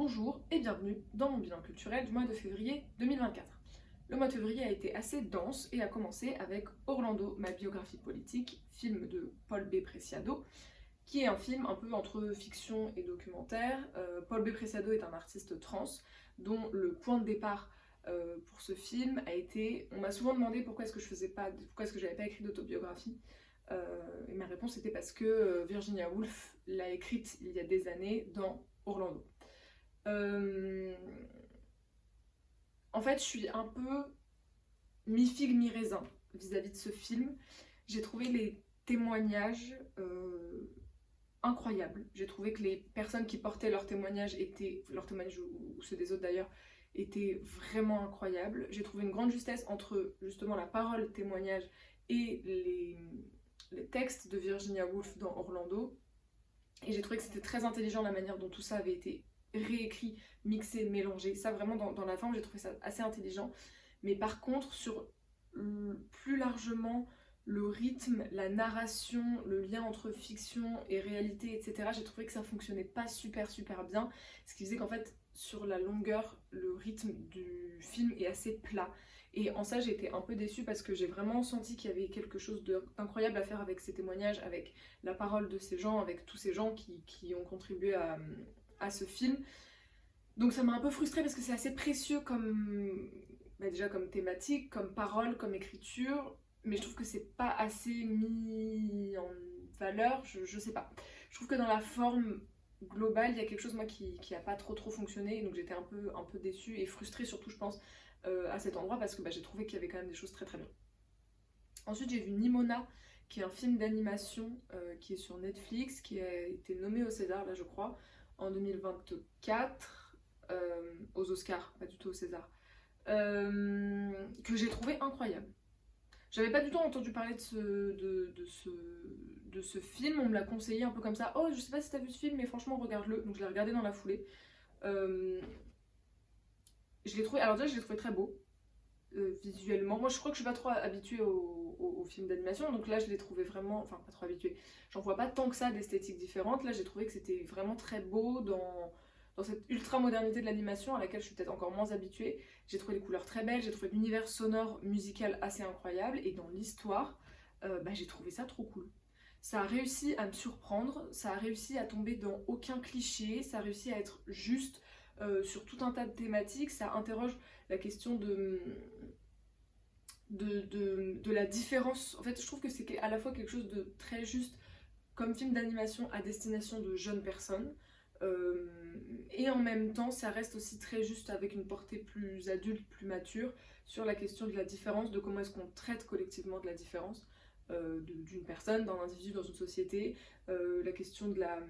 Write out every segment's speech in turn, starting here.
Bonjour et bienvenue dans mon bilan culturel du mois de février 2024. Le mois de février a été assez dense et a commencé avec Orlando, ma biographie politique, film de Paul B. Preciado, qui est un film un peu entre fiction et documentaire. Paul B. Preciado est un artiste trans dont le point de départ pour ce film a été... On m'a souvent demandé pourquoi est-ce que j'avais pas écrit d'autobiographie. Et ma réponse était parce que Virginia Woolf l'a écrite il y a des années dans Orlando. En fait, je suis un peu mi-figue, mi-raisin vis-à-vis de ce film. J'ai trouvé les témoignages incroyables. J'ai trouvé que les personnes qui portaient leurs témoignages ou ceux des autres d'ailleurs, étaient vraiment incroyables. J'ai trouvé une grande justesse entre justement la parole témoignage et les textes de Virginia Woolf dans Orlando. Et j'ai trouvé que c'était très intelligent la manière dont tout ça avait été réécrit, mixé, mélangé. Ça vraiment dans la forme j'ai trouvé ça assez intelligent. Mais par contre sur plus largement le rythme, la narration, le lien entre fiction et réalité, etc. J'ai trouvé que ça fonctionnait pas super bien. Ce qui faisait qu'en fait sur la longueur, le rythme du film est assez plat. Et en ça j'ai été un peu déçue parce que j'ai vraiment senti qu'il y avait quelque chose d'incroyable à faire avec ces témoignages, avec la parole de ces gens, avec tous ces gens qui ont contribué à ce film. Donc ça m'a un peu frustrée parce que c'est assez précieux déjà comme thématique, comme parole, comme écriture, mais je trouve que c'est pas assez mis en valeur, je sais pas. Je trouve que dans la forme globale, il y a quelque chose moi qui a pas trop fonctionné, donc j'étais un peu déçue et frustrée surtout je pense à cet endroit parce que j'ai trouvé qu'il y avait quand même des choses très bien. Ensuite j'ai vu Nimona, qui est un film d'animation qui est sur Netflix, qui a été nommé au César là je crois, en 2024, aux Oscars, pas du tout au César, que j'ai trouvé incroyable. J'avais pas du tout entendu parler de ce film, on me l'a conseillé un peu comme ça. Oh, je sais pas si t'as vu ce film, mais franchement, regarde-le. Donc je l'ai regardé dans la foulée. Je l'ai trouvé, alors déjà, je l'ai trouvé très beau, visuellement. Moi, je crois que je suis pas trop habituée aux films d'animation, donc là, je l'ai trouvé vraiment, enfin, pas trop habituée. J'en vois pas tant que ça d'esthétiques différentes. Là, j'ai trouvé que c'était vraiment très beau dans cette ultra modernité de l'animation à laquelle je suis peut-être encore moins habituée. J'ai trouvé les couleurs très belles, j'ai trouvé l'univers sonore musical assez incroyable, et dans l'histoire, j'ai trouvé ça trop cool. Ça a réussi à me surprendre, ça a réussi à tomber dans aucun cliché, ça a réussi à être juste sur tout un tas de thématiques, ça interroge la question de la différence. En fait, je trouve que c'est à la fois quelque chose de très juste comme film d'animation à destination de jeunes personnes, et en même temps ça reste aussi très juste avec une portée plus adulte, plus mature sur la question de la différence, de comment est-ce qu'on traite collectivement de la différence d'une personne, d'un individu dans une société, la question de la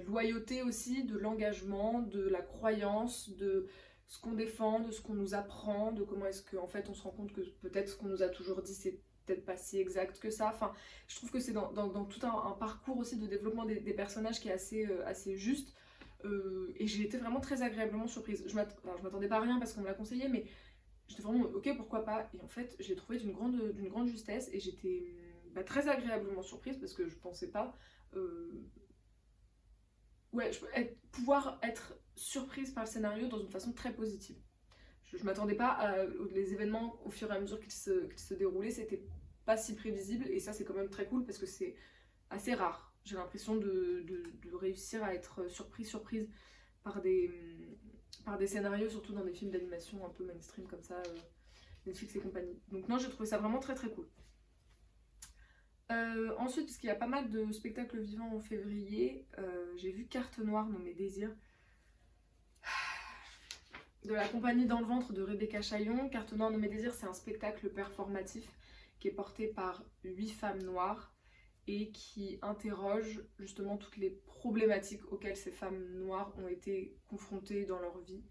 loyauté aussi, de l'engagement, de la croyance, de ce qu'on défend, de ce qu'on nous apprend, de comment est-ce qu'en fait on se rend compte que peut-être ce qu'on nous a toujours dit c'est peut-être pas si exact que ça. Enfin, je trouve que c'est dans tout un parcours aussi de développement des personnages qui est assez juste. Et j'ai été vraiment très agréablement surprise. Je m'attendais pas à rien parce qu'on me l'a conseillé, mais j'étais vraiment ok, pourquoi pas. Et en fait, je l'ai trouvé d'une grande justesse et j'étais très agréablement surprise parce que je pensais pas. Pouvoir être surprise par le scénario dans une façon très positive. Je m'attendais pas à les événements au fur et à mesure qu'ils se déroulaient, c'était pas si prévisible et ça c'est quand même très cool parce que c'est assez rare. J'ai l'impression de réussir à être surprise par des scénarios, surtout dans des films d'animation un peu mainstream comme ça, Netflix et compagnie. Donc non, j'ai trouvé ça vraiment très cool. Ensuite, parce qu'il y a pas mal de spectacles vivants en février, j'ai vu Carte Noire nommée Désir, de la compagnie Dans le ventre de Rebecca Chaillon. Carte Noire nommée Désir, c'est un spectacle performatif qui est porté par 8 femmes noires et qui interroge justement toutes les problématiques auxquelles ces femmes noires ont été confrontées dans leur vie,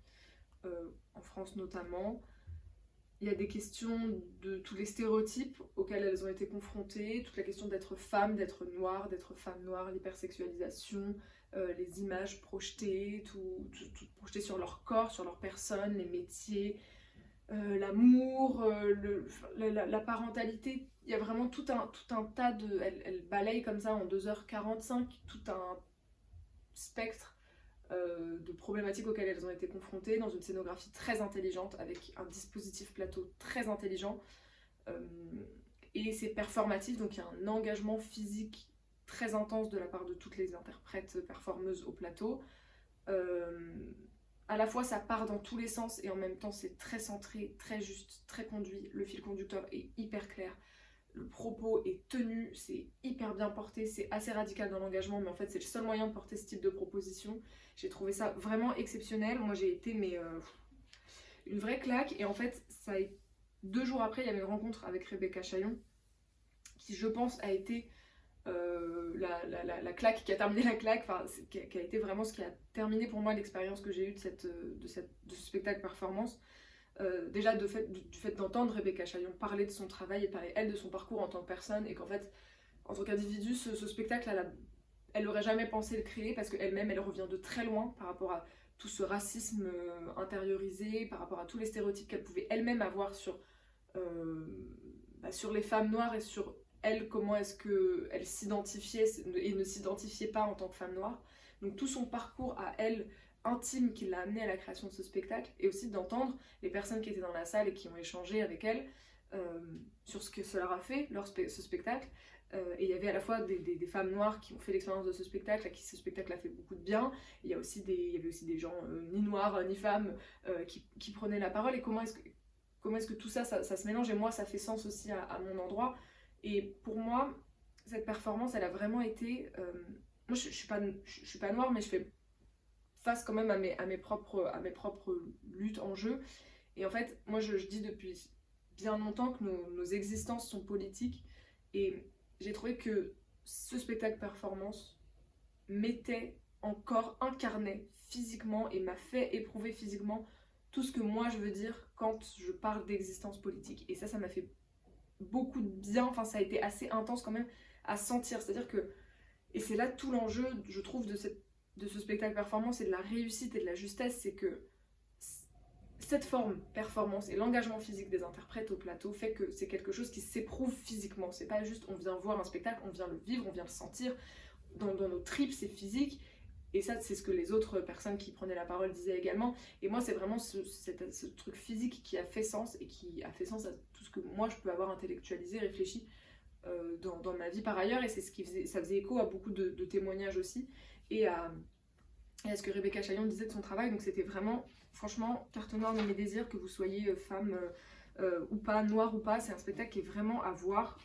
en France notamment. Il y a des questions de tous les stéréotypes auxquels elles ont été confrontées, toute la question d'être femme noire, l'hypersexualisation, les images projetées, tout projeté sur leur corps, sur leur personne, les métiers, l'amour, la parentalité. Il y a vraiment tout un tas de... Elle balaye comme ça en 2h45 tout un spectre de problématiques auxquelles elles ont été confrontées, dans une scénographie très intelligente, avec un dispositif plateau très intelligent. Et c'est performatif, donc il y a un engagement physique très intense de la part de toutes les interprètes performeuses au plateau. À la fois ça part dans tous les sens et en même temps c'est très centré, très juste, très conduit. Le fil conducteur est hyper clair, le propos est tenu, c'est hyper bien porté, c'est assez radical dans l'engagement, mais en fait c'est le seul moyen de porter ce type de proposition. J'ai trouvé ça vraiment exceptionnel. Moi j'ai été une vraie claque, et en fait 2 jours après il y avait une rencontre avec Rebecca Chaillon qui je pense a été la claque qui a terminé la claque, enfin, qui a été vraiment ce qui a terminé pour moi l'expérience que j'ai eue de ce spectacle performance. Déjà du fait d'entendre Rebecca Chaillon parler de son travail et parler elle de son parcours en tant que personne, et qu'en fait en tant qu'individu ce spectacle elle n'aurait jamais pensé le créer parce qu'elle-même elle revient de très loin par rapport à tout ce racisme intériorisé, par rapport à tous les stéréotypes qu'elle pouvait elle-même avoir sur les femmes noires et sur elle, comment est-ce qu'elle s'identifiait et ne s'identifiait pas en tant que femme noire. Donc tout son parcours à elle, intime, qui l'a amené à la création de ce spectacle, et aussi d'entendre les personnes qui étaient dans la salle et qui ont échangé avec elle sur ce que cela a fait, ce spectacle. Et il y avait à la fois des femmes noires qui ont fait l'expérience de ce spectacle, à qui ce spectacle a fait beaucoup de bien. Il y avait aussi des gens ni noirs ni femmes qui prenaient la parole, et comment est-ce que tout ça se mélange, et moi ça fait sens aussi à mon endroit. Et pour moi, cette performance, elle a vraiment été... moi, je suis pas noire, mais je fais face quand même à mes propres luttes en jeu. Et en fait, moi, je dis depuis bien longtemps que nos existences sont politiques. Et j'ai trouvé que ce spectacle performance incarnait physiquement et m'a fait éprouver physiquement tout ce que moi je veux dire quand je parle d'existence politique. Et ça m'a fait beaucoup de bien, enfin ça a été assez intense quand même à sentir, c'est-à-dire que, et c'est là tout l'enjeu je trouve de ce spectacle performance et de la réussite et de la justesse, c'est que cette forme performance et l'engagement physique des interprètes au plateau fait que c'est quelque chose qui s'éprouve physiquement, c'est pas juste on vient voir un spectacle, on vient le vivre, on vient le sentir, dans nos tripes c'est physique. Et ça, c'est ce que les autres personnes qui prenaient la parole disaient également. Et moi, c'est vraiment ce truc physique qui a fait sens, et qui a fait sens à tout ce que moi, je peux avoir intellectualisé, réfléchi dans ma vie par ailleurs. Et c'est ça faisait écho à beaucoup de témoignages aussi, et à ce que Rebecca Chaillon disait de son travail. Donc c'était vraiment, franchement, carte noire de mes désirs, que vous soyez femme ou pas, noire ou pas. C'est un spectacle qui est vraiment à voir.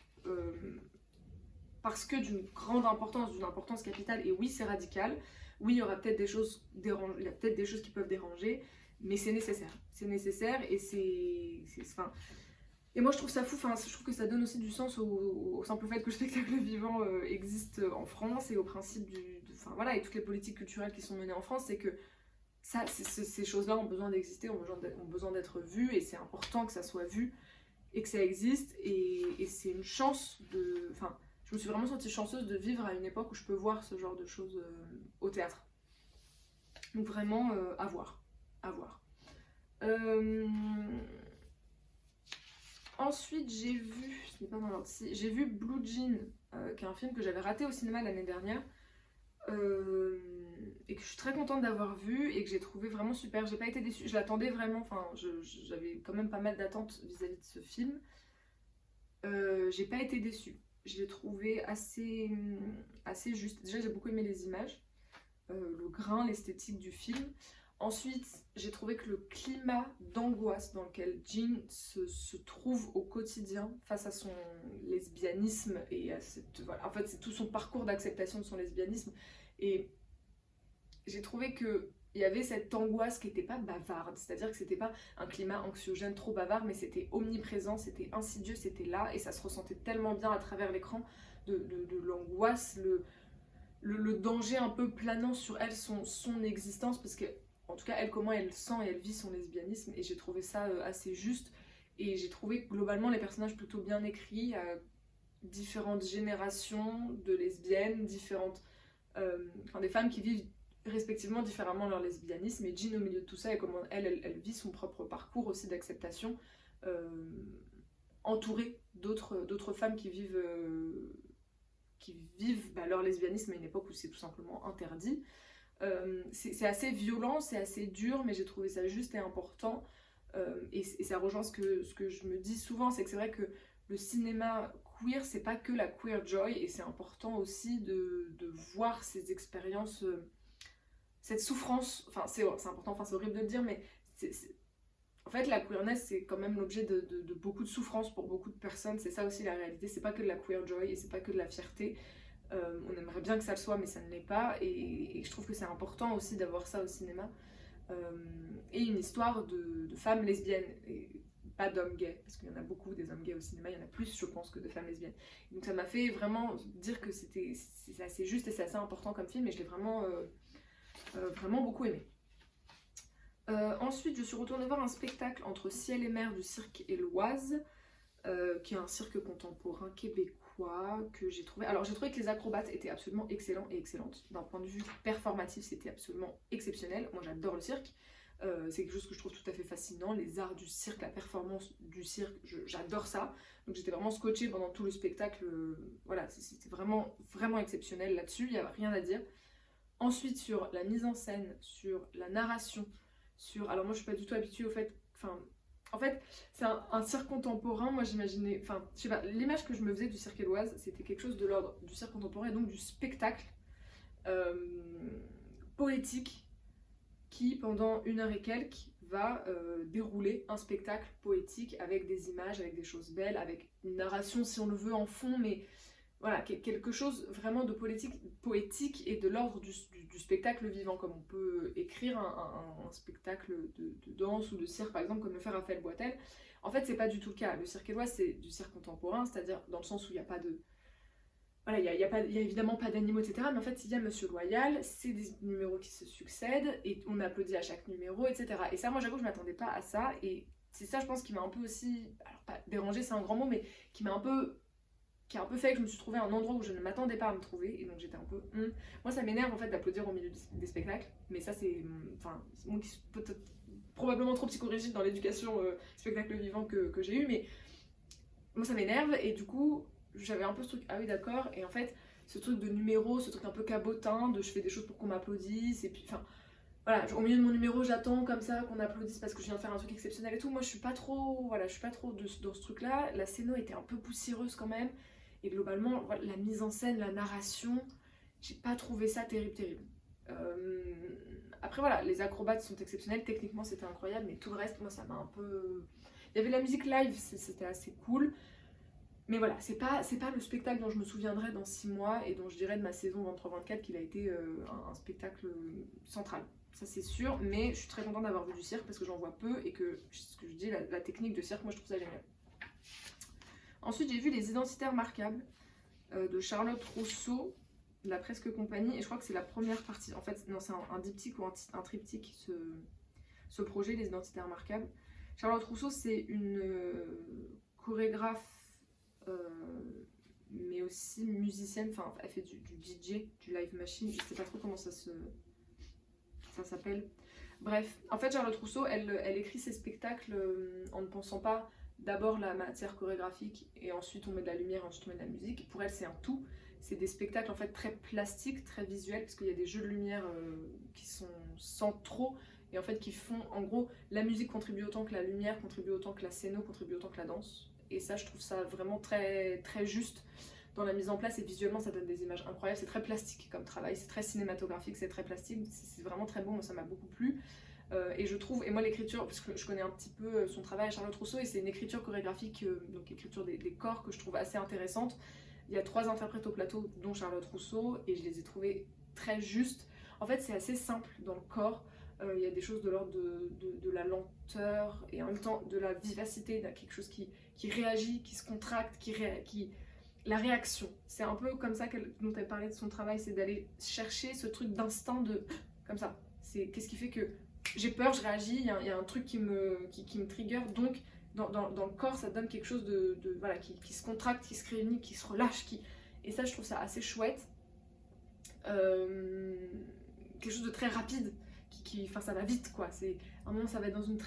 Parce que d'une grande importance, d'une importance capitale. Et oui, c'est radical. Oui, il y aura peut-être des choses qui peuvent déranger, mais c'est nécessaire. C'est nécessaire, et enfin, et moi je trouve ça fou, enfin, je trouve que ça donne aussi du sens au simple fait que le spectacle vivant existe en France, et au principe enfin voilà, et toutes les politiques culturelles qui sont menées en France, c'est que ces choses-là ont besoin d'exister, ont besoin d'être vues, et c'est important que ça soit vu et que ça existe, et c'est une chance enfin, je me suis vraiment sentie chanceuse de vivre à une époque où je peux voir ce genre de choses au théâtre. Donc vraiment, à voir. Ensuite, j'ai vu, ce n'est pas dans l'ordre ici, j'ai vu Blue Jean, qui est un film que j'avais raté au cinéma l'année dernière, et que je suis très contente d'avoir vu, et que j'ai trouvé vraiment super. J'ai pas été déçue, je l'attendais vraiment, enfin, j'avais quand même pas mal d'attentes vis-à-vis de ce film. J'ai pas été déçue. Je l'ai trouvé assez juste. Déjà, j'ai beaucoup aimé les images, le grain, l'esthétique du film. Ensuite, j'ai trouvé que le climat d'angoisse dans lequel Jean se trouve au quotidien face à son lesbianisme et à voilà, en fait, c'est tout son parcours d'acceptation de son lesbianisme. Et j'ai trouvé que il y avait cette angoisse qui n'était pas bavarde, c'est-à-dire que c'était pas un climat anxiogène trop bavard, mais c'était omniprésent, c'était insidieux, c'était là, et ça se ressentait tellement bien à travers l'écran, de l'angoisse, le danger un peu planant sur elle, son existence, parce que, en tout cas, elle, comment elle sent et elle vit son lesbianisme, et j'ai trouvé ça assez juste, et j'ai trouvé globalement les personnages plutôt bien écrits, différentes générations de lesbiennes, des femmes qui vivent respectivement différemment leur lesbianisme, et Jean au milieu de tout ça, et comment elle vit son propre parcours aussi d'acceptation, entourée d'autres femmes qui vivent leur lesbianisme à une époque où c'est tout simplement interdit. C'est assez violent, c'est assez dur, mais j'ai trouvé ça juste et important. Et ça rejoint ce que je me dis souvent, c'est que c'est vrai que le cinéma queer, c'est pas que la queer joy, et c'est important aussi de voir ces expériences, cette souffrance, enfin c'est important, enfin c'est horrible de le dire, mais en fait la queerness c'est quand même l'objet de beaucoup de souffrance pour beaucoup de personnes, c'est ça aussi la réalité, c'est pas que de la queer joy et c'est pas que de la fierté. On aimerait bien que ça le soit, mais ça ne l'est pas, et je trouve que c'est important aussi d'avoir ça au cinéma. Et une histoire de femmes lesbiennes, et pas d'hommes gays, parce qu'il y en a beaucoup des hommes gays au cinéma, il y en a plus je pense que de femmes lesbiennes. Donc ça m'a fait vraiment dire que c'est assez juste et c'est assez important comme film, et je l'ai vraiment, vraiment beaucoup aimé. Ensuite je suis retournée voir un spectacle entre Ciel et Mer du cirque Éloise, qui est un cirque contemporain québécois que j'ai trouvé. Alors j'ai trouvé que les acrobates étaient absolument excellents et excellentes. D'un point de vue performatif, c'était absolument exceptionnel. Moi j'adore le cirque. C'est quelque chose que je trouve tout à fait fascinant. Les arts du cirque, la performance du cirque, j'adore ça. Donc j'étais vraiment scotchée pendant tout le spectacle. Voilà, c'était vraiment, vraiment exceptionnel là-dessus. Il n'y a rien à dire. Ensuite sur la mise en scène, sur la narration, alors moi je suis pas du tout habituée au fait... En fait, c'est un cirque contemporain, moi j'imaginais, enfin, je sais pas, l'image que je me faisais du cirque Éloise, c'était quelque chose de l'ordre du cirque contemporain et donc du spectacle poétique qui, pendant 1 heure et quelques, va dérouler un spectacle poétique avec des images, avec des choses belles, avec une narration si on le veut en fond, mais voilà, quelque chose vraiment de poétique et de l'ordre du spectacle vivant, comme on peut écrire un spectacle de danse ou de cirque, par exemple, comme le fait Raphaël Boitel. En fait, c'est pas du tout le cas. Le cirque éloise, c'est du cirque contemporain, c'est-à-dire dans le sens où il n'y a pas de... Voilà, il y a évidemment pas d'animaux, etc. Mais en fait, il y a Monsieur Loyal, c'est des numéros qui se succèdent, et on applaudit à chaque numéro, etc. Et ça, moi, j'avoue, je m'attendais pas à ça, et c'est ça, je pense, qui m'a un peu aussi... Alors, pas dérangé, c'est un grand mot, mais qui a un peu fait que je me suis trouvé à un endroit où je ne m'attendais pas à me trouver, et donc j'étais un peu... Moi ça m'énerve en fait d'applaudir au milieu des spectacles, mais ça c'est... Enfin, c'est moi qui suis peut-être probablement trop psychorigide dans l'éducation spectacle vivant que j'ai eu, mais moi ça m'énerve, et du coup j'avais un peu ce truc, ah oui d'accord, et en fait ce truc de numéro, ce truc un peu cabotin, de je fais des choses pour qu'on m'applaudisse, et puis enfin... Voilà, au milieu de mon numéro, j'attends comme ça qu'on applaudisse parce que je viens de faire un truc exceptionnel et tout. Moi, je suis pas trop, voilà, je suis pas trop dans ce truc-là. La scéno était un peu poussiéreuse quand même. Et globalement, voilà, la mise en scène, la narration, j'ai pas trouvé ça terrible. Après, voilà, les acrobates sont exceptionnels. Techniquement, c'était incroyable. Mais tout le reste, moi, ça m'a un peu... Il y avait la musique live, c'était assez cool. Mais voilà, c'est pas le spectacle dont je me souviendrai dans 6 mois et dont je dirais de ma saison 23-24 qu'il a été un spectacle central. Ça c'est sûr, mais je suis très contente d'avoir vu du cirque parce que j'en vois peu et que, ce que je dis, la technique de cirque, moi je trouve ça génial. Ensuite j'ai vu Les Identitaires Marquables de Charlotte Rousseau, de la Presque Compagnie, et je crois que c'est la première partie, en fait non c'est un diptyque ou un triptyque, ce projet Les Identitaires Marquables. Charlotte Rousseau c'est une chorégraphe mais aussi musicienne, enfin elle fait du DJ, du live machine, je sais pas trop comment ça s'appelle. Bref, en fait Charlotte Rousseau, elle écrit ses spectacles en ne pensant pas d'abord la matière chorégraphique et ensuite on met de la lumière et ensuite on met de la musique. Pour elle c'est un tout, c'est des spectacles en fait très plastiques, très visuels, parce qu'il y a des jeux de lumière qui sont centraux et en fait qui font, en gros, la musique contribue autant que la lumière, contribue autant que la scéno, contribue autant que la danse. Et ça je trouve ça vraiment très, très juste dans la mise en place, et visuellement ça donne des images incroyables, c'est très plastique comme travail, c'est très cinématographique, c'est très plastique, c'est vraiment très beau, moi ça m'a beaucoup plu. Et je trouve, et moi l'écriture, parce que je connais un petit peu son travail à Charlotte Rousseau, et c'est une écriture chorégraphique, donc écriture des corps, que je trouve assez intéressante. Il y a 3 interprètes au plateau, dont Charlotte Rousseau, et je les ai trouvés très justes. En fait c'est assez simple dans le corps, il y a des choses de l'ordre de la lenteur, et en même temps de la vivacité, quelque chose qui réagit, qui se contracte, la réaction. C'est un peu comme ça dont elle parlait de son travail, c'est d'aller chercher ce truc d'instinct de... comme ça. C'est qu'est-ce qui fait que j'ai peur, je réagis, il y a un truc qui me trigger, donc dans le corps ça donne quelque chose voilà, qui se contracte, qui se réunit, qui se relâche, et ça je trouve ça assez chouette. Quelque chose de très rapide, enfin ça va vite quoi, à un moment ça va être dans une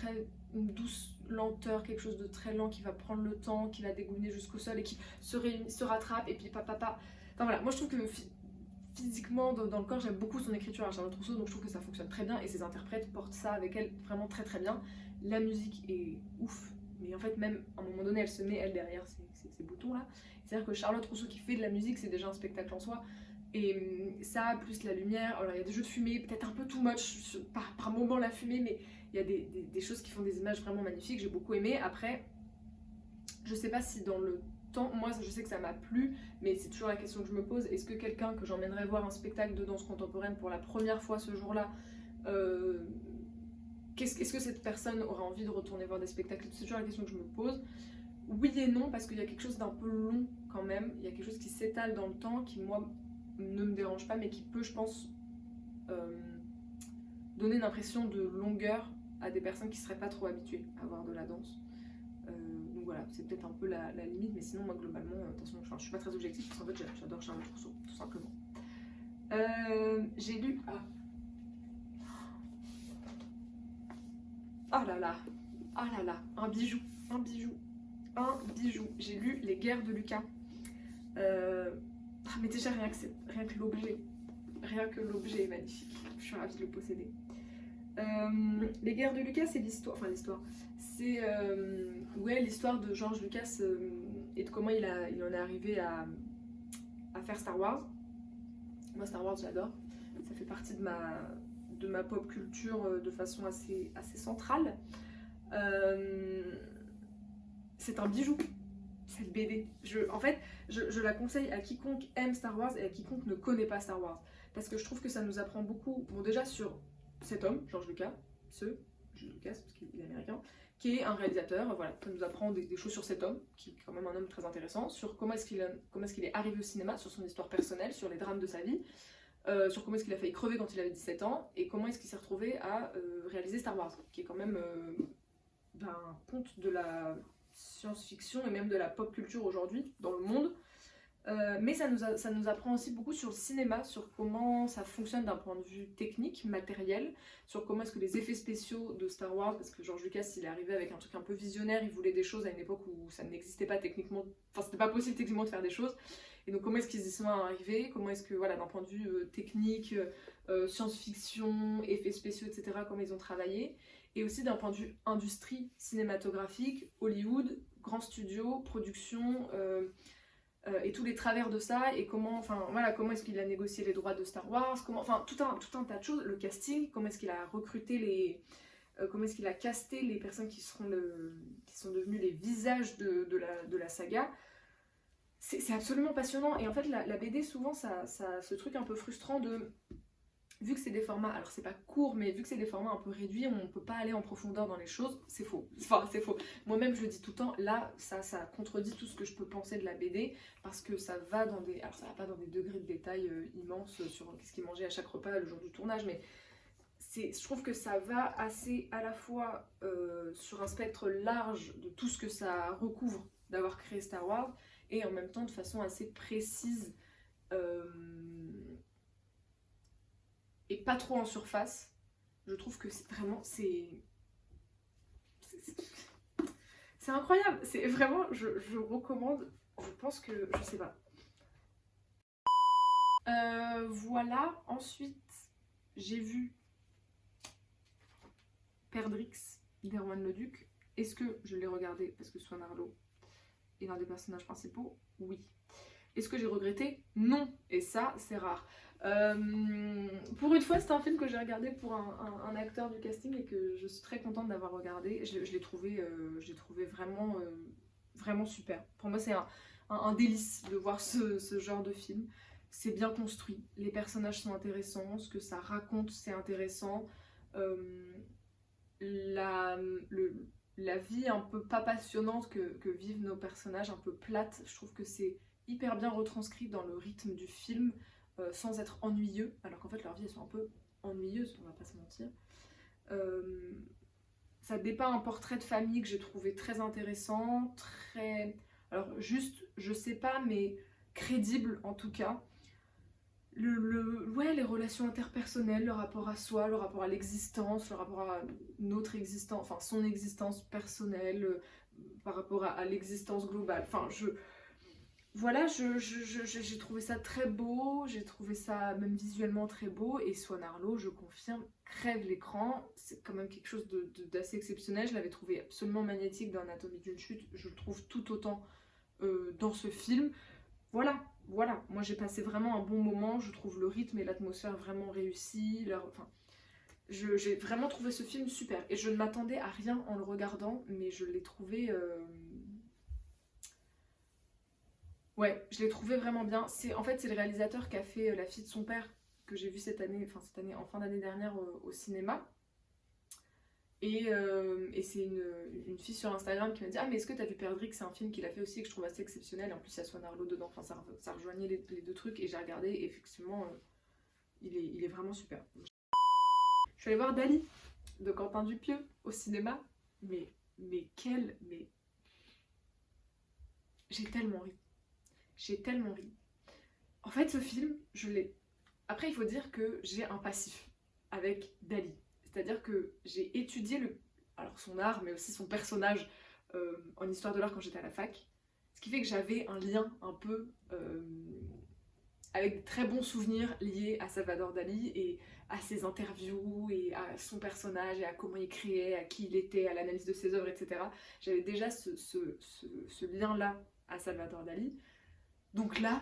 douce lenteur, quelque chose de très lent qui va prendre le temps, qui va dégouliner jusqu'au sol et qui se rattrape et puis papa. Enfin voilà, moi je trouve que physiquement, dans le corps, j'aime beaucoup son écriture à Charlotte Rousseau, donc je trouve que ça fonctionne très bien, et ses interprètes portent ça avec elle vraiment très très bien. La musique est ouf, mais en fait même à un moment donné, elle se met, elle, derrière ces boutons-là. C'est-à-dire que Charlotte Rousseau qui fait de la musique, c'est déjà un spectacle en soi, et ça, plus la lumière, alors il y a des jeux de fumée, peut-être un peu too much, par moment la fumée, mais il y a des choses qui font des images vraiment magnifiques, j'ai beaucoup aimé. Après, je sais pas si dans le temps, moi je sais que ça m'a plu, mais c'est toujours la question que je me pose, est-ce que quelqu'un que j'emmènerais voir un spectacle de danse contemporaine pour la première fois ce jour-là, est-ce que cette personne aura envie de retourner voir des spectacles? C'est toujours la question que je me pose. Oui et non, parce qu'il y a quelque chose d'un peu long quand même, il y a quelque chose qui s'étale dans le temps, qui moi ne me dérange pas, mais qui peut, je pense, donner une impression de longueur à des personnes qui seraient pas trop habituées à voir de la danse. Donc voilà, c'est peut-être un peu la limite, mais sinon moi globalement, de toute façon, enfin, je suis pas très objective, parce qu'en fait j'adore Charlotte Rousseau, tout simplement. J'ai lu... Ah là là, ah là là, un bijou, un bijou, un bijou. J'ai lu Les Guerres de Lucas. Mais déjà rien que l'objet est magnifique. Je suis ravie de le posséder. Les Guerres de Lucas, c'est l'histoire, c'est ouais, l'histoire de George Lucas et de comment il en est arrivé à faire Star Wars. Moi Star Wars j'adore, ça fait partie de ma pop culture de façon assez centrale. C'est un bijou, cette BD. En fait, je la conseille à quiconque aime Star Wars et à quiconque ne connaît pas Star Wars. Parce que je trouve que ça nous apprend beaucoup, bon déjà sur cet homme, George Lucas, George Lucas, parce qu'il est américain, qui est un réalisateur, voilà, ça nous apprend des choses sur cet homme, qui est quand même un homme très intéressant, sur comment est-ce qu'il est arrivé au cinéma, sur son histoire personnelle, sur les drames de sa vie, sur comment est-ce qu'il a failli crever quand il avait 17 ans, et comment est-ce qu'il s'est retrouvé à réaliser Star Wars, qui est quand même un conte de la science-fiction et même de la pop culture aujourd'hui dans le monde. Mais ça nous apprend aussi beaucoup sur le cinéma, sur comment ça fonctionne d'un point de vue technique, matériel, sur comment est-ce que les effets spéciaux de Star Wars, parce que George Lucas il est arrivé avec un truc un peu visionnaire, il voulait des choses à une époque où ça n'existait pas techniquement, enfin c'était pas possible techniquement de faire des choses, et donc comment est-ce qu'ils y sont arrivés, comment est-ce que voilà d'un point de vue technique, science-fiction, effets spéciaux, etc., comment ils ont travaillé, et aussi d'un point de vue industrie cinématographique, Hollywood, grand studio, production, et tous les travers de ça, et comment est-ce qu'il a négocié les droits de Star Wars, tout un tas de choses, le casting, comment est-ce qu'il a recruté comment est-ce qu'il a casté les personnes qui sont devenues les visages de la saga. C'est absolument passionnant, et en fait la BD souvent ça a ce truc un peu frustrant de... Vu que c'est des formats, alors c'est pas court, mais vu que c'est des formats un peu réduits, on peut pas aller en profondeur dans les choses, c'est faux. Enfin, c'est faux. Moi-même, je le dis tout le temps, là, ça contredit tout ce que je peux penser de la BD, parce que ça va dans des... Alors, ça va pas dans des degrés de détail immenses sur qu'est-ce qu'ils mangeaient à chaque repas le jour du tournage, mais je trouve que ça va assez à la fois sur un spectre large de tout ce que ça recouvre d'avoir créé Star Wars, et en même temps de façon assez précise, et pas trop en surface. Je trouve que c'est vraiment, c'est incroyable, c'est vraiment, je recommande, je pense que, je sais pas. Voilà, ensuite, j'ai vu Perdrix d'Erwan Leduc. Est-ce que je l'ai regardé parce que Swan Arlo est l'un des personnages principaux? Oui. Est-ce que j'ai regretté? Non. Et ça, c'est rare. Pour une fois, c'est un film que j'ai regardé pour un acteur du casting et que je suis très contente d'avoir regardé. Je l'ai trouvé vraiment, vraiment super. Pour moi, c'est un délice de voir ce genre de film. C'est bien construit, les personnages sont intéressants, ce que ça raconte, c'est intéressant. La vie un peu pas passionnante que vivent nos personnages, un peu plate, je trouve que c'est hyper bien retranscrit dans le rythme du film, sans être ennuyeux, alors qu'en fait leurs vies elles sont un peu ennuyeuses, on va pas se mentir. Ça dépeint un portrait de famille que j'ai trouvé très intéressant, alors juste, je sais pas, mais crédible en tout cas. Ouais, les relations interpersonnelles, le rapport à soi, le rapport à l'existence, le rapport à notre existence, enfin son existence personnelle, par rapport à l'existence globale. Enfin, voilà, j'ai trouvé ça très beau, j'ai trouvé ça même visuellement très beau, et Swan Arlo, je confirme, crève l'écran, c'est quand même quelque chose d'assez exceptionnel, je l'avais trouvé absolument magnétique dans Anatomie d'une chute, je le trouve tout autant dans ce film. Voilà, moi j'ai passé vraiment un bon moment, je trouve le rythme et l'atmosphère vraiment réussis, enfin, j'ai vraiment trouvé ce film super, et je ne m'attendais à rien en le regardant, mais je l'ai trouvé... Ouais, je l'ai trouvé vraiment bien. En fait, c'est le réalisateur qui a fait La fille de son père, que j'ai vu cette année, en fin d'année dernière au cinéma. Et c'est une fille sur Instagram qui m'a dit: Ah, mais est-ce que t'as vu Perdrix? C'est un film qu'il a fait aussi, que je trouve assez exceptionnel. En plus, il y a Swan Arlo dedans. Enfin, ça rejoignait les deux trucs. Et j'ai regardé, et effectivement, il est vraiment super. Je suis allée voir Dali de Quentin Dupieux au cinéma. Mais quel. Mais. J'ai tellement ri. J'ai tellement ri. En fait, ce film, je l'ai. Après, il faut dire que j'ai un passif avec Dali. C'est-à-dire que j'ai étudié alors son art, mais aussi son personnage en histoire de l'art quand j'étais à la fac. Ce qui fait que j'avais un lien un peu avec de très bons souvenirs liés à Salvador Dali et à ses interviews et à son personnage et à comment il créait, à qui il était, à l'analyse de ses œuvres, etc. J'avais déjà ce lien-là à Salvador Dali. Donc là,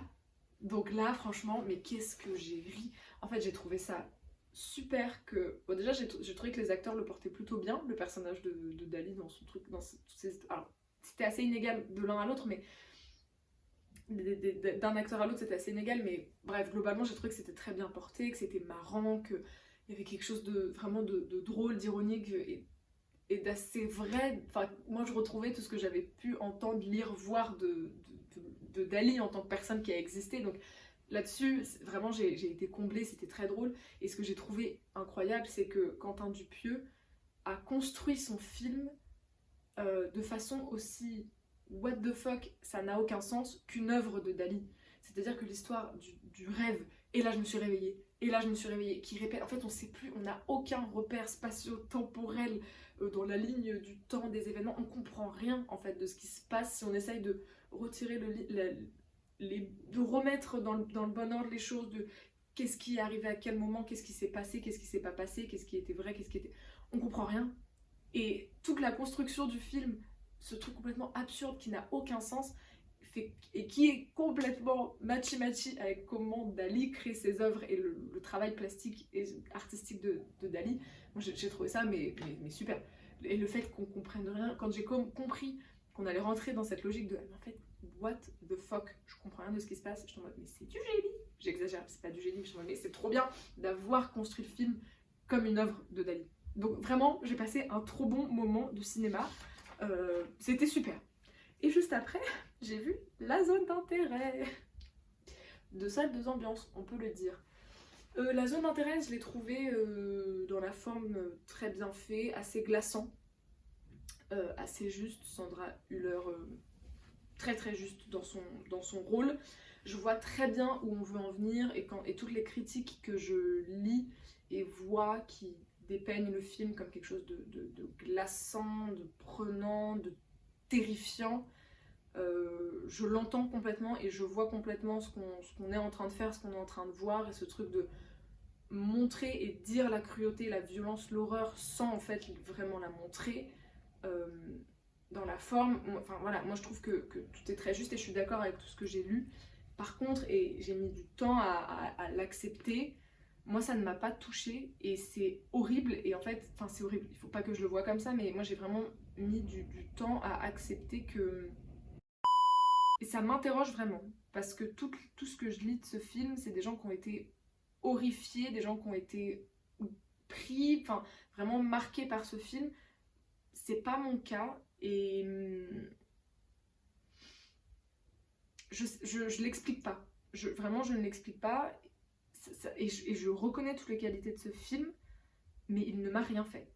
franchement, mais qu'est-ce que j'ai ri. En fait, j'ai trouvé ça super que... Bon, déjà, j'ai trouvé que les acteurs le portaient plutôt bien, le personnage de Dali dans son truc, Alors, c'était assez inégal de l'un à l'autre, mais... D'un acteur à l'autre, c'était assez inégal, mais bref, globalement, j'ai trouvé que c'était très bien porté, que c'était marrant, qu'il y avait quelque chose de vraiment de drôle, d'ironique et d'assez vrai. Enfin, moi, je retrouvais tout ce que j'avais pu entendre, lire, voir de Dali en tant que personne qui a existé. Donc là-dessus, vraiment, j'ai été comblée, c'était très drôle. Et ce que j'ai trouvé incroyable, c'est que Quentin Dupieux a construit son film de façon aussi what the fuck, ça n'a aucun sens, qu'une œuvre de Dali. C'est-à-dire que l'histoire du rêve, et là je me suis réveillée, et là je me suis réveillée, qui répète, en fait on sait plus, on n'a aucun repère spatio-temporel dans la ligne du temps des événements, on comprend rien en fait de ce qui se passe si on essaye de retirer de remettre dans le bon ordre les choses, de qu'est-ce qui est arrivé à quel moment, qu'est-ce qui s'est passé, qu'est-ce qui s'est pas passé, qu'est-ce qui était vrai, qu'est-ce qui était... On comprend rien. Et toute la construction du film, ce truc complètement absurde qui n'a aucun sens, et qui est complètement matchy-matchy avec comment Dali crée ses œuvres et le travail plastique et artistique de Dali. Moi j'ai trouvé ça mais super. Et le fait qu'on comprenne rien, quand j'ai compris qu'on allait rentrer dans cette logique de en fait, what the fuck, je comprends rien de ce qui se passe, je suis en mode mais c'est du génie. J'exagère, c'est pas du génie, mais c'est trop bien d'avoir construit le film comme une œuvre de Dali. Donc vraiment, j'ai passé un trop bon moment de cinéma. C'était super. Et juste après, j'ai vu La Zone d'intérêt. De salle, deux ambiances, on peut le dire. La zone d'intérêt, je l'ai trouvé dans la forme très bien fait, assez glaçant, assez juste. Sandra Hüller, très très juste dans son rôle. Je vois très bien où on veut en venir et toutes les critiques que je lis et vois qui dépeignent le film comme quelque chose de glaçant, de prenant, de terrifiant. Je l'entends complètement et je vois complètement ce qu'on est en train de faire, ce qu'on est en train de voir, et ce truc de montrer et dire la cruauté, la violence, l'horreur sans en fait vraiment la montrer dans la forme. Enfin voilà, moi je trouve que tout est très juste et je suis d'accord avec tout ce que j'ai lu. Par contre, et j'ai mis du temps à l'accepter, moi ça ne m'a pas touchée et c'est horrible. Et en fait, enfin c'est horrible, il faut pas que je le vois comme ça, mais moi j'ai vraiment mis du temps à accepter que... Et ça m'interroge vraiment, parce que tout ce que je lis de ce film, c'est des gens qui ont été horrifiés, des gens qui ont été pris, enfin vraiment marqués par ce film. C'est pas mon cas et je l'explique pas. Vraiment, je ne l'explique pas. Et je reconnais toutes les qualités de ce film, mais il ne m'a rien fait.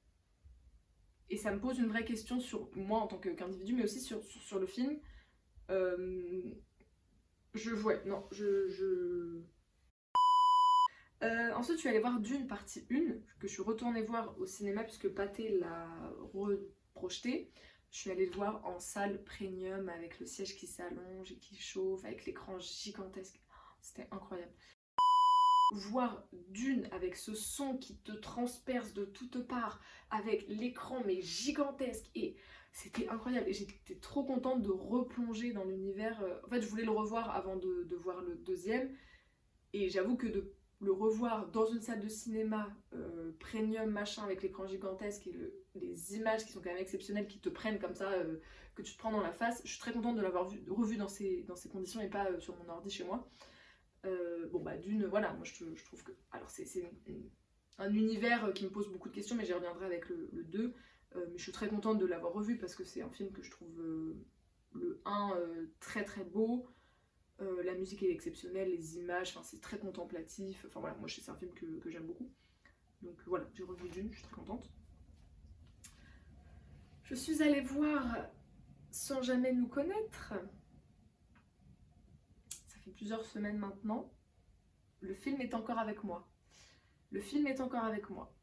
Et ça me pose une vraie question sur moi en tant qu'individu, mais aussi sur le film. Ensuite, je suis allée voir Dune partie 1, que je suis retournée voir au cinéma puisque Pathé l'a reprojeté. Je suis allée le voir en salle premium avec le siège qui s'allonge et qui chauffe, avec l'écran gigantesque. C'était incroyable. Voir Dune avec ce son qui te transperce de toutes parts, avec l'écran mais gigantesque, et c'était incroyable. Et j'étais trop contente de replonger dans l'univers. En fait, je voulais le revoir avant de voir le deuxième, et j'avoue que de le revoir dans une salle de cinéma premium machin avec l'écran gigantesque et les images qui sont quand même exceptionnelles, qui te prennent comme ça, que tu te prends dans la face, je suis très contente de l'avoir revu dans ces conditions et pas sur mon ordi chez moi. Bon bah Dune, voilà, moi je trouve que... Alors c'est un univers qui me pose beaucoup de questions, mais j'y reviendrai avec le 2. Mais je suis très contente de l'avoir revu parce que c'est un film que je trouve le 1 très très beau. La musique est exceptionnelle, les images, c'est très contemplatif. Enfin voilà, moi c'est un film que j'aime beaucoup. Donc voilà, j'ai revu Dune, je suis très contente. Je suis allée voir Sans jamais nous connaître. Ça fait plusieurs semaines maintenant. Le film est encore avec moi. Le film est encore avec moi.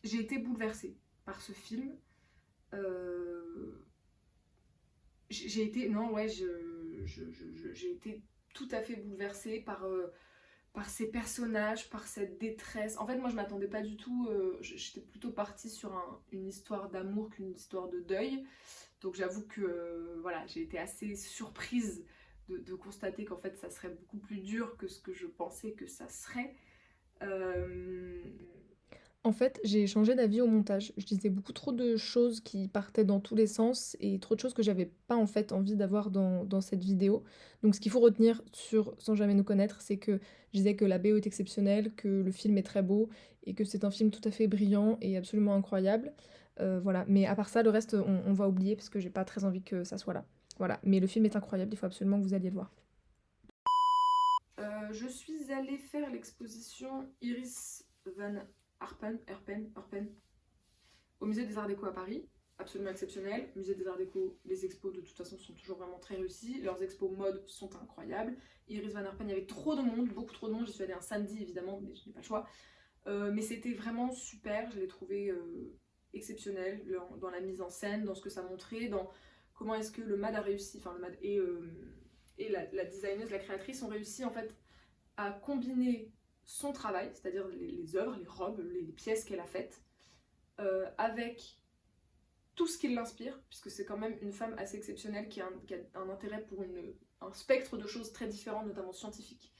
J'ai été bouleversée par ce film. J'ai été... Non, ouais, j'ai été tout à fait bouleversée par ces personnages, par cette détresse. En fait, moi, je m'attendais pas du tout... J'étais plutôt partie sur une histoire d'amour qu'une histoire de deuil. Donc j'avoue que voilà, j'ai été assez surprise de constater qu'en fait ça serait beaucoup plus dur que ce que je pensais que ça serait. En fait, j'ai changé d'avis au montage. Je disais beaucoup trop de choses qui partaient dans tous les sens et trop de choses que j'avais pas en fait envie d'avoir dans cette vidéo. Donc ce qu'il faut retenir sur Sans jamais nous connaître, c'est que je disais que la BO est exceptionnelle, que le film est très beau et que c'est un film tout à fait brillant et absolument incroyable. Voilà, mais à part ça, le reste, on va oublier parce que j'ai pas très envie que ça soit là. Voilà, mais le film est incroyable, il faut absolument que vous alliez le voir. Je suis allée faire l'exposition Iris Van Herpen au musée des Arts Déco à Paris. Absolument exceptionnel. Musée des Arts Déco, les expos de toute façon sont toujours vraiment très réussis. Leurs expos mode sont incroyables. Iris Van Herpen, il y avait trop de monde, beaucoup trop de monde. J'y suis allée un samedi évidemment, mais je n'ai pas le choix. Mais c'était vraiment super, je l'ai trouvé exceptionnel dans la mise en scène, dans ce que ça montrait, dans comment est-ce que le MAD a réussi, enfin le MAD et la designeuse, la créatrice ont réussi en fait à combiner son travail, c'est-à-dire les œuvres, les robes, les pièces qu'elle a faites, avec tout ce qui l'inspire, puisque c'est quand même une femme assez exceptionnelle qui a un intérêt pour un spectre de choses très différentes, notamment scientifiques.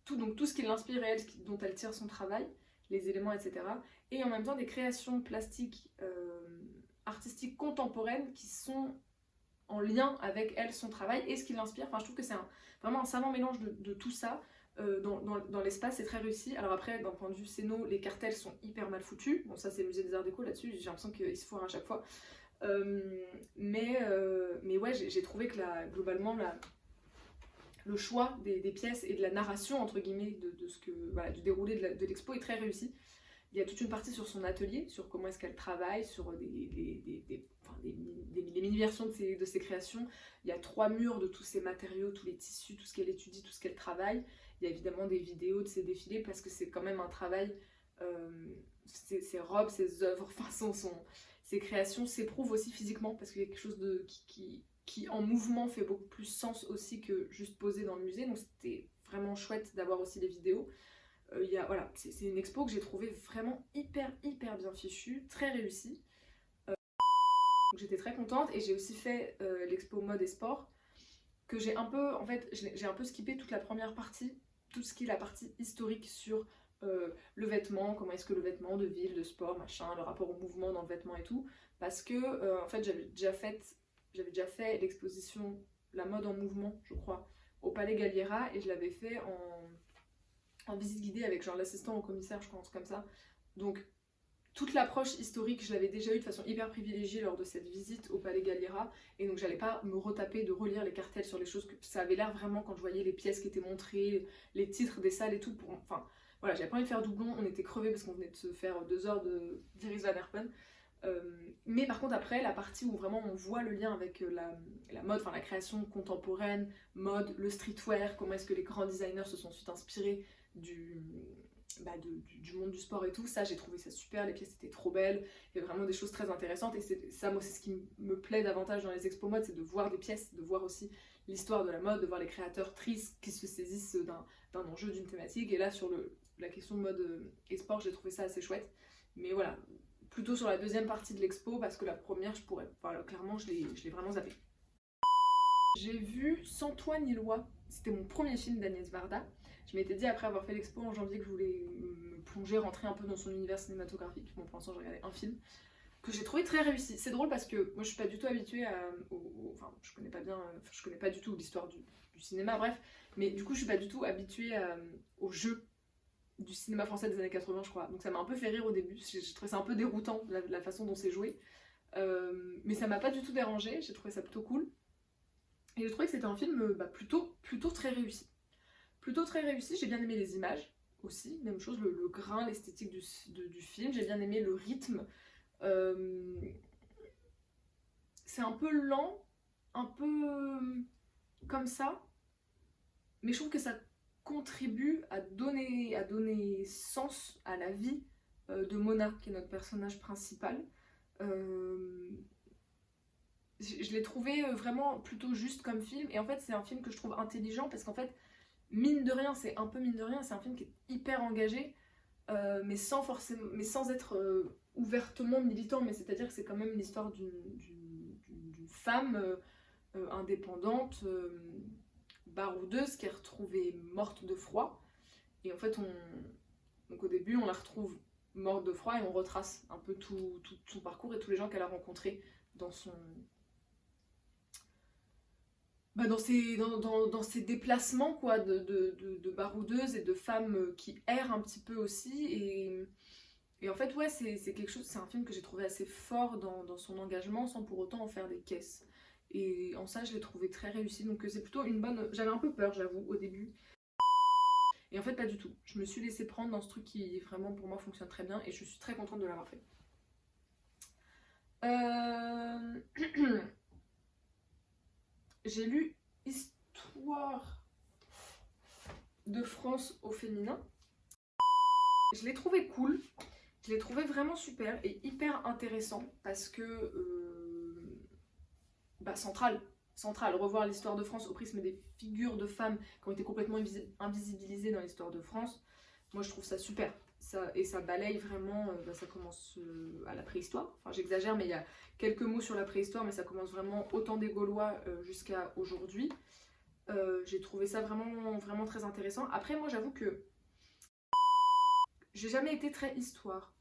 Donc tout ce qui l'inspire et dont elle tire son travail, les éléments, etc. Et en même temps des créations plastiques, artistiques contemporaines qui sont en lien avec elle, son travail et ce qui l'inspire. Enfin, je trouve que c'est vraiment un savant mélange de tout ça. Dans l'espace, c'est très réussi. Alors après, d'un point de vue scéno, les cartels sont hyper mal foutus. Bon, ça c'est le musée des Arts Déco là-dessus, j'ai l'impression qu'ils se foirent à chaque fois. Mais ouais, j'ai trouvé que globalement, le choix des pièces et de la narration, entre guillemets, du déroulé de l'expo est très réussi. Il y a toute une partie sur son atelier, sur comment est-ce qu'elle travaille, sur des mini-versions de ses créations. Il y a 3 murs de tous ses matériaux, tous les tissus, tout ce qu'elle étudie, tout ce qu'elle travaille. Il y a évidemment des vidéos de ses défilés parce que c'est quand même un travail, ses robes, ses œuvres, ses créations s'éprouvent aussi physiquement parce qu'il y a quelque chose qui en mouvement fait beaucoup plus sens aussi que juste posé dans le musée. Donc c'était vraiment chouette d'avoir aussi des vidéos. Voilà, c'est une expo que j'ai trouvée vraiment hyper bien fichue, très réussie. Donc j'étais très contente et j'ai aussi fait l'expo mode et sport que j'ai un peu, en fait, j'ai un peu skippé toute la première partie, tout ce qui est la partie historique sur le vêtement, comment est-ce que le vêtement de ville, de sport, machin, le rapport au mouvement dans le vêtement et tout, parce que en fait j'avais déjà fait l'exposition La mode en mouvement, je crois, au Palais Galliera et je l'avais fait en visite guidée avec genre l'assistant au commissaire, je crois, un truc comme ça. Donc toute l'approche historique, je l'avais déjà eue de façon hyper privilégiée lors de cette visite au Palais Galliera, et donc j'allais pas me retaper de relire les cartels sur les choses, que ça avait l'air vraiment quand je voyais les pièces qui étaient montrées, les titres des salles et tout, enfin voilà, j'avais pas envie de faire doublon, on était crevés parce qu'on venait de se faire 2 heures d'Iris Van Herpen. Mais par contre après, la partie où vraiment on voit le lien avec la mode, enfin la création contemporaine, mode, le streetwear, comment est-ce que les grands designers se sont ensuite inspirés du monde du sport et tout. Ça, j'ai trouvé ça super, les pièces étaient trop belles, il y avait vraiment des choses très intéressantes, et ça, moi, c'est ce qui me plaît davantage dans les expos mode, c'est de voir des pièces, de voir aussi l'histoire de la mode, de voir les créateurs tristes qui se saisissent d'un enjeu, d'une thématique, et là, sur la question de mode et sport, j'ai trouvé ça assez chouette. Mais voilà, plutôt sur la deuxième partie de l'expo, parce que la première, voilà, clairement, je l'ai vraiment zappé. J'ai vu Sans toi ni loi, c'était mon premier film d'Agnès Varda. Je m'étais dit après avoir fait l'expo en janvier que je voulais me plonger, rentrer un peu dans son univers cinématographique. Bon, pour l'instant j'ai regardé un film que j'ai trouvé très réussi. C'est drôle parce que moi je suis pas du tout habituée enfin je connais pas bien, je connais pas du tout l'histoire du cinéma, bref. Mais du coup je suis pas du tout habituée au jeu du cinéma français des années 80 je crois. Donc ça m'a un peu fait rire au début, j'ai trouvé ça un peu déroutant la façon dont c'est joué. Mais ça m'a pas du tout dérangé, j'ai trouvé ça plutôt cool. Et j'ai trouvé que c'était un film plutôt très réussi. Plutôt très réussi, j'ai bien aimé les images aussi, même chose, le grain, l'esthétique du film, j'ai bien aimé le rythme. C'est un peu lent, un peu comme ça, mais je trouve que ça contribue à donner sens à la vie de Mona, qui est notre personnage principal. Je l'ai trouvé vraiment plutôt juste comme film, et en fait c'est un film que je trouve intelligent parce qu'en fait mine de rien, c'est un peu mine de rien, c'est un film qui est hyper engagé, mais sans être ouvertement militant, mais c'est-à-dire que c'est quand même l'histoire d'une femme indépendante, baroudeuse, qui est retrouvée morte de froid. Et en fait, donc au début, on la retrouve morte de froid et on retrace un peu tout son parcours et tous les gens qu'elle a rencontrés dans ses déplacements quoi, de baroudeuses et de femmes qui errent un petit peu aussi. Et en fait, ouais, c'est un film que j'ai trouvé assez fort dans son engagement sans pour autant en faire des caisses. Et en ça, je l'ai trouvé très réussi. Donc c'est plutôt une bonne... J'avais un peu peur, j'avoue, au début. Et en fait, pas du tout. Je me suis laissée prendre dans ce truc qui, vraiment, pour moi, fonctionne très bien. Et je suis très contente de l'avoir fait. J'ai lu Histoire de France au féminin. Je l'ai trouvé cool. Je l'ai trouvé vraiment super et hyper intéressant parce que central, revoir l'histoire de France au prisme des figures de femmes qui ont été complètement invisibilisées dans l'histoire de France. Moi je trouve ça super. Et ça balaye vraiment, ça commence à la préhistoire. Enfin j'exagère mais il y a quelques mots sur la préhistoire, mais ça commence vraiment au temps des Gaulois jusqu'à aujourd'hui. J'ai trouvé ça vraiment, vraiment très intéressant. Après moi j'avoue que j'ai jamais été très histoire.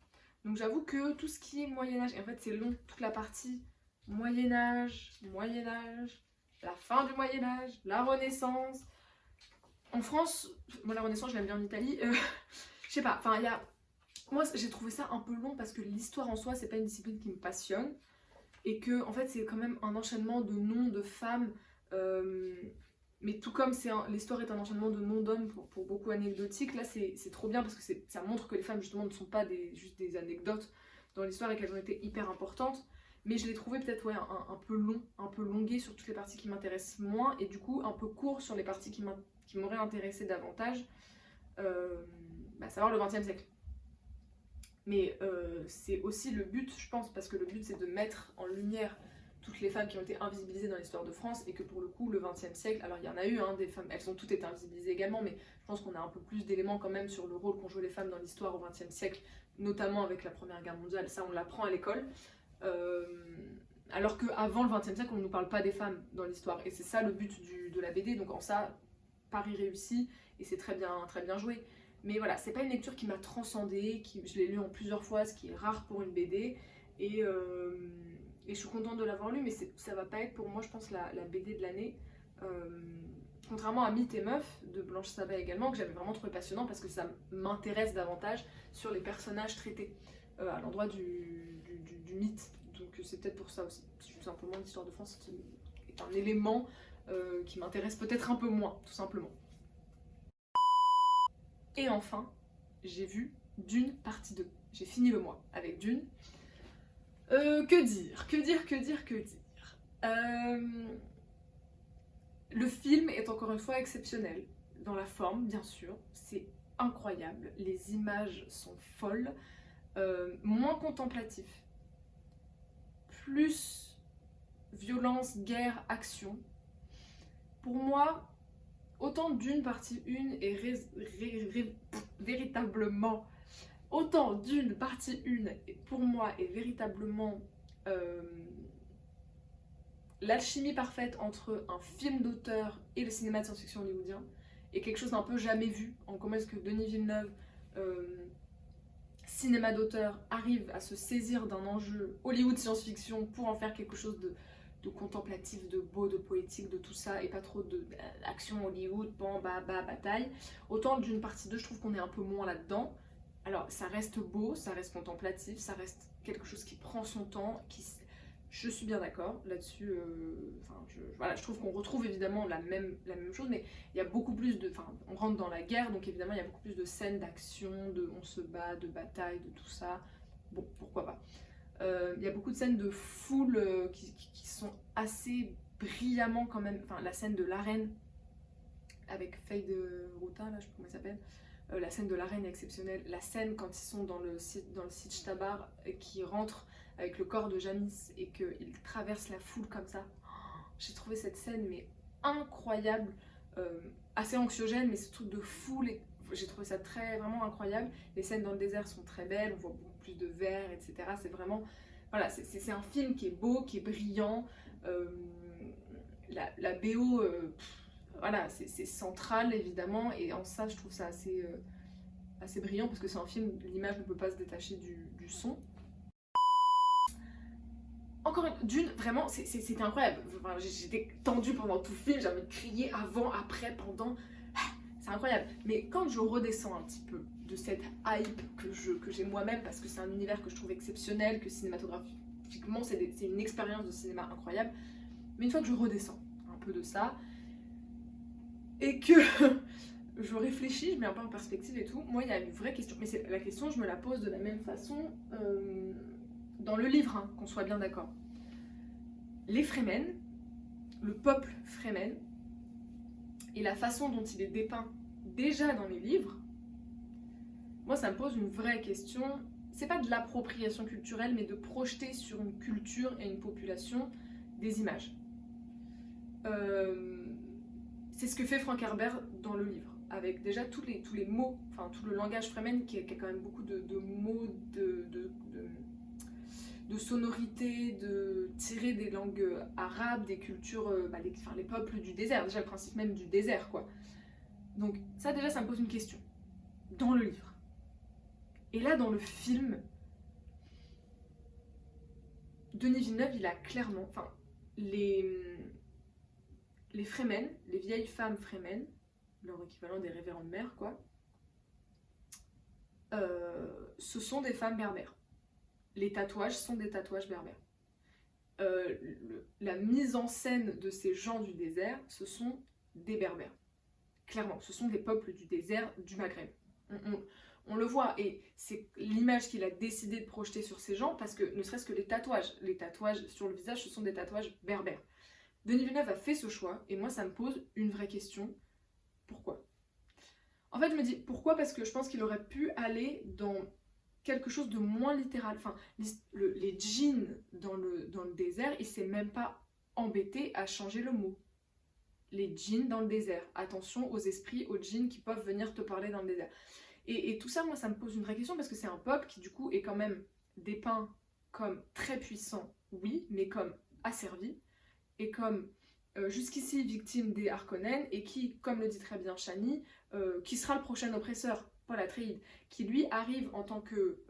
Donc j'avoue que tout ce qui est Moyen-Âge, et en fait c'est long, toute la partie Moyen-Âge, la fin du Moyen-Âge, la Renaissance. En France, moi la Renaissance je l'aime bien en Italie, je sais pas, enfin il y a... Moi j'ai trouvé ça un peu long parce que l'histoire en soi c'est pas une discipline qui me passionne. Et que en fait c'est quand même un enchaînement de noms de femmes, mais tout comme l'histoire est un enchaînement de noms d'hommes pour beaucoup anecdotiques, là c'est trop bien parce que ça montre que les femmes justement ne sont pas juste des anecdotes dans l'histoire et qu'elles ont été hyper importantes. Mais je l'ai trouvé peut-être ouais, un peu long, un peu longué sur toutes les parties qui m'intéressent moins et du coup un peu court sur les parties qui m'auraient intéressé davantage, savoir le XXe siècle. Mais c'est aussi le but, je pense, parce que le but c'est de mettre en lumière toutes les femmes qui ont été invisibilisées dans l'histoire de France et que pour le coup, le XXe siècle, alors il y en a eu des femmes, elles ont toutes été invisibilisées également, mais je pense qu'on a un peu plus d'éléments quand même sur le rôle qu'ont joué les femmes dans l'histoire au XXe siècle, notamment avec la Première Guerre mondiale, ça on l'apprend à l'école. Alors qu'avant le XXe siècle, on ne nous parle pas des femmes dans l'histoire et c'est ça le but de la BD, donc en ça, Paris réussit et c'est très bien joué. Mais voilà, c'est pas une lecture qui m'a transcendée, je l'ai lu en plusieurs fois, ce qui est rare pour une BD. Et je suis contente de l'avoir lu, mais ça va pas être pour moi, je pense, la BD de l'année. Contrairement à Mythe et Meuf de Blanche Sabat également, que j'avais vraiment trouvé passionnant parce que ça m'intéresse davantage sur les personnages traités à l'endroit du mythe. Donc c'est peut-être pour ça aussi. C'est tout simplement l'histoire de France qui est un élément qui m'intéresse peut-être un peu moins, tout simplement. Et enfin, j'ai vu Dune partie 2. J'ai fini le mois avec Dune. Que dire Le film est encore une fois exceptionnel. Dans la forme, bien sûr. C'est incroyable, les images sont folles, moins contemplatif, plus violence, guerre, action. Pour moi, autant Dune partie 1 est véritablement... Autant Dune partie 1 pour moi est véritablement l'alchimie parfaite entre un film d'auteur et le cinéma de science-fiction hollywoodien, et quelque chose d'un peu jamais vu, en comment est-ce que Denis Villeneuve, cinéma d'auteur, arrive à se saisir d'un enjeu Hollywood science-fiction pour en faire quelque chose de contemplatif, de beau, de poétique, de tout ça, et pas trop d'action Hollywood, bataille. Autant d'une partie 2, je trouve qu'on est un peu moins là-dedans. Alors, ça reste beau, ça reste contemplatif, ça reste quelque chose qui prend son temps, je suis bien d'accord là-dessus, voilà, je trouve qu'on retrouve évidemment la même chose, mais il y a beaucoup plus de... Enfin, on rentre dans la guerre, donc évidemment il y a beaucoup plus de scènes d'action, on se bat, de bataille, de tout ça. Bon, pourquoi pas. Il y a beaucoup de scènes de foule qui sont assez brillamment quand même... Enfin, la scène de l'arène, avec Faye de Ruta, là, je sais pas comment elle s'appelle. La scène de l'arène est exceptionnelle. La scène quand ils sont dans le Siege Tabar et qui rentrent avec le corps de Jamis et qu'ils traversent la foule comme ça. J'ai trouvé cette scène mais incroyable, assez anxiogène, mais ce truc de foule, j'ai trouvé ça vraiment incroyable. Les scènes dans le désert sont très belles, on voit beaucoup plus de vert, etc. C'est vraiment, voilà, c'est un film qui est beau, qui est brillant. La BO, voilà, c'est central évidemment, et en ça je trouve ça assez brillant parce que c'est un film, l'image ne peut pas se détacher du son. Encore une Dune, vraiment, c'était incroyable. Enfin, j'étais tendue pendant tout le film, j'ai envie de crier avant, après, pendant. C'est incroyable. Mais quand je redescends un petit peu de cette hype que j'ai moi-même, parce que c'est un univers que je trouve exceptionnel, que cinématographiquement, c'est une expérience de cinéma incroyable. Mais une fois que je redescends un peu de ça, et que je réfléchis, je mets un peu en perspective et tout, moi, il y a une vraie question. Mais la question, je me la pose de la même façon dans le livre, hein, qu'on soit bien d'accord. Les Fremen, le peuple Fremen, et la façon dont il est dépeint déjà dans les livres, moi ça me pose une vraie question. C'est pas de l'appropriation culturelle, mais de projeter sur une culture et une population des images. C'est ce que fait Frank Herbert dans le livre, avec déjà tous les mots, enfin tout le langage Fremen qui a quand même beaucoup de mots, de sonorités, de tirer des langues arabes, des cultures, les peuples du désert, déjà le principe même du désert, quoi. Donc ça déjà, ça me pose une question, dans le livre. Et là, dans le film, Denis Villeneuve, il a clairement, enfin, les Fremen, les vieilles femmes Fremen, leur équivalent des révérendes mères, quoi, ce sont des femmes berbères. Les tatouages sont des tatouages berbères. La mise en scène de ces gens du désert, ce sont des berbères. Clairement, ce sont des peuples du désert du Maghreb. On le voit, et c'est l'image qu'il a décidé de projeter sur ces gens, parce que ne serait-ce que les tatouages sur le visage, ce sont des tatouages berbères. Denis Villeneuve a fait ce choix, et moi ça me pose une vraie question. Pourquoi ? En fait, je me dis, pourquoi ? Parce que je pense qu'il aurait pu aller dans quelque chose de moins littéral. Enfin, les djinns dans le désert, il s'est même pas embêté à changer le mot. Les djinns dans le désert. Attention aux esprits, aux djinns qui peuvent venir te parler dans le désert. Et tout ça, moi, ça me pose une vraie question, parce que c'est un peuple qui, du coup, est quand même dépeint comme très puissant, oui, mais comme asservi, et comme jusqu'ici victime des Harkonnen, et qui, comme le dit très bien Chani, qui sera le prochain oppresseur, Paul Atreides, qui lui arrive en tant que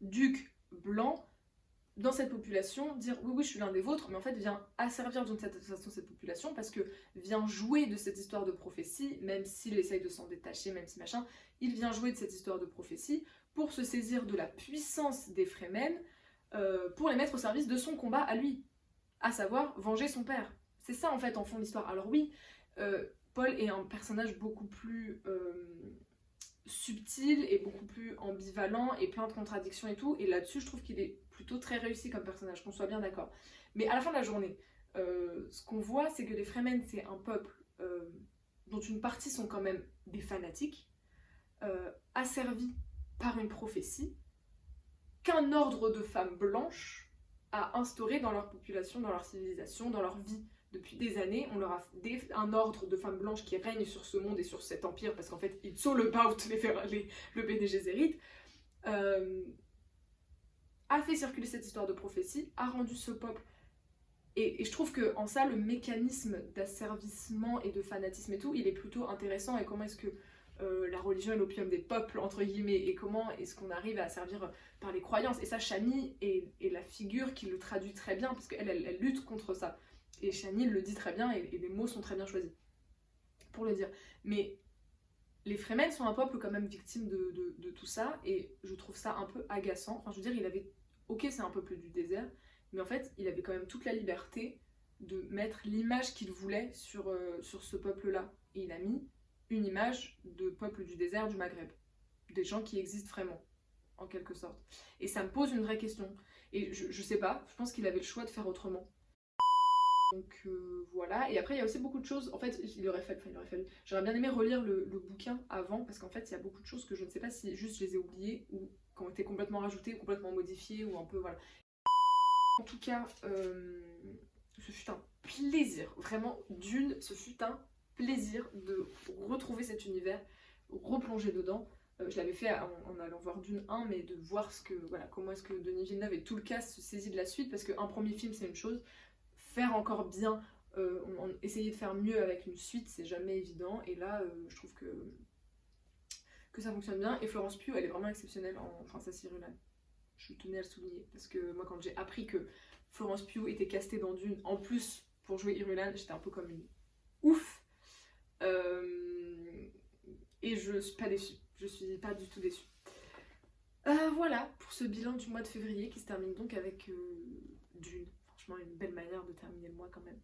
duc blanc dans cette population, dire oui je suis l'un des vôtres, mais en fait vient asservir d'une certaine façon cette population, parce que vient jouer de cette histoire de prophétie, même s'il essaye de s'en détacher, même si machin, il vient jouer de cette histoire de prophétie pour se saisir de la puissance des Fremen, pour les mettre au service de son combat à lui, à savoir venger son père. C'est ça en fait en fond l'histoire. Alors oui, Paul est un personnage beaucoup plus subtil et beaucoup plus ambivalent et plein de contradictions et tout, et là-dessus je trouve qu'il est plutôt très réussi comme personnage, qu'on soit bien d'accord. Mais à la fin de la journée, ce qu'on voit, c'est que les Fremen, c'est un peuple dont une partie sont quand même des fanatiques, asservis par une prophétie, qu'un ordre de femmes blanches a instauré dans leur population, dans leur civilisation, dans leur vie. Depuis des années, on leur a un ordre de femmes blanches qui règne sur ce monde et sur cet empire, parce qu'en fait, it's all about le Bene Gesserit, a fait circuler cette histoire de prophétie, a rendu ce peuple. Et je trouve qu'en ça, le mécanisme d'asservissement et de fanatisme et tout, il est plutôt intéressant. Et comment est-ce que la religion est l'opium des peuples, entre guillemets, et comment est-ce qu'on arrive à servir par les croyances. Et ça, Shani est la figure qui le traduit très bien, parce qu'elle lutte contre ça. Et Shani le dit très bien, et les mots sont très bien choisis pour le dire. Mais les Fremen sont un peuple quand même victime de tout ça, et je trouve ça un peu agaçant. Enfin, je veux dire, il avait... Ok, c'est un peuple du désert, mais en fait, il avait quand même toute la liberté de mettre l'image qu'il voulait sur ce peuple-là. Et il a mis une image de peuple du désert du Maghreb. Des gens qui existent vraiment, en quelque sorte. Et ça me pose une vraie question. Et je sais pas, je pense qu'il avait le choix de faire autrement. Donc voilà, et après il y a aussi beaucoup de choses, en fait il aurait fallu, j'aurais bien aimé relire le bouquin avant, parce qu'en fait il y a beaucoup de choses que je ne sais pas si juste je les ai oubliées, ou qui ont été complètement rajoutées, complètement modifiées, ou un peu voilà. En tout cas, ce fut un plaisir, vraiment Dune, ce fut un plaisir de retrouver cet univers, replonger dedans. Je l'avais fait en allant voir Dune 1, mais de voir comment est-ce que Denis Villeneuve et tout le cast se saisit de la suite, parce qu'un premier film c'est une chose, faire encore bien, essayer de faire mieux avec une suite, c'est jamais évident, et là je trouve que ça fonctionne bien, et Florence Pugh elle est vraiment exceptionnelle en Princesse Irulan. Je tenais à le souligner, parce que moi quand j'ai appris que Florence Pugh était castée dans Dune, en plus pour jouer Irulan, j'étais un peu comme une ouf, et je suis pas déçue, je suis pas du tout déçue. Voilà pour ce bilan du mois de février qui se termine donc avec Dune. Franchement, une belle manière de terminer le mois quand même.